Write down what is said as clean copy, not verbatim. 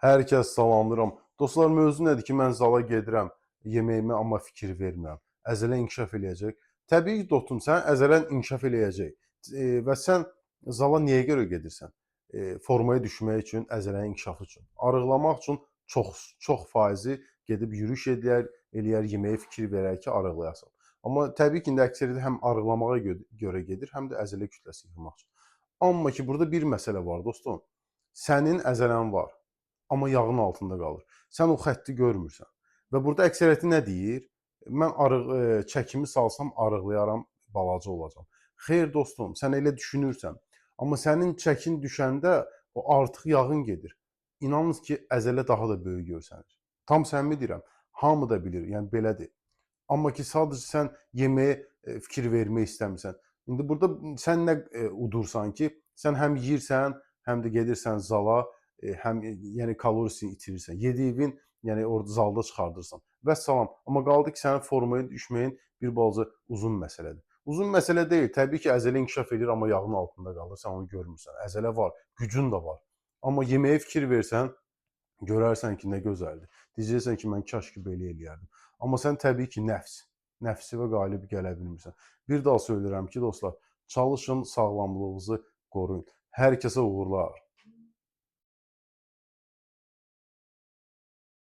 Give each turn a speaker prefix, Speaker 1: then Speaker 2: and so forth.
Speaker 1: Hər kəs salamlayıram. Dostlar, mövzu nədir ki, mən zala gedirəm, yeməyimə amma fikir vermirəm. Əzələn inkişaf eləyəcək. Təbii ki, dostum, sənin əzələn inkişaf eləyəcək. Və sən zala niyə görə gedirsən? Formaya düşmək üçün, əzələnin inkişafı üçün. Arıqlamaq üçün çox faizi gedib yürüyüş eləyər, yeməyə fikir verər ki, arıqlayasan. Amma təbii ki, indi əksəriyyəti həm arıqlamağa görə gedir, həm də əzələ kütləsi yığmaq üçün. Amma ki, burada bir məsələ var, dostum. Sənin əzələn var. Amma yağın altında qalır. Sən o xətti görmürsən. Və burada əksəriyyəti nə deyir? Mən çəkimi salsam arıqlayaram, balaca olacam. Xeyr dostum, sən elə düşünürsən. Amma sənin çəkin düşəndə o artıq yağın gedir. İnanın ki, əzələ daha da böyük görsənir. Tam səmimi deyirəm. Hamı da bilir, yəni belədir. Amma ki, sadəcə sən yeməyə fikir vermək istəmirsən. İndi burada sən nə udursan ki, sən həm yeyirsən, həm də gedirsən zala, həm yəni kalorisini itirirsən. Yediyin, yəni orada zalda çıxardırsan. Vəssalam. Amma qaldı ki, sənin formaya düşməyin bir balaca uzun məsələdir. Uzun məsələ deyil. Təbii ki, əzələ inkişaf edir, amma yağın altında qalır. Sən onu görmürsən. Əzələ var, gücün də var. Amma yeməyə fikir versən, görərsən ki, nə gözəldir. Deyəcəksən ki, mən kaş ki belə eləyərdim. Amma sən təbii ki, nəfsivə qalib gələ bilmirsən. Bir daha söyləyirəm ki, dostlar, çalışın, sağlamlığınızı qoruyun. Hər kəsə uğurlar.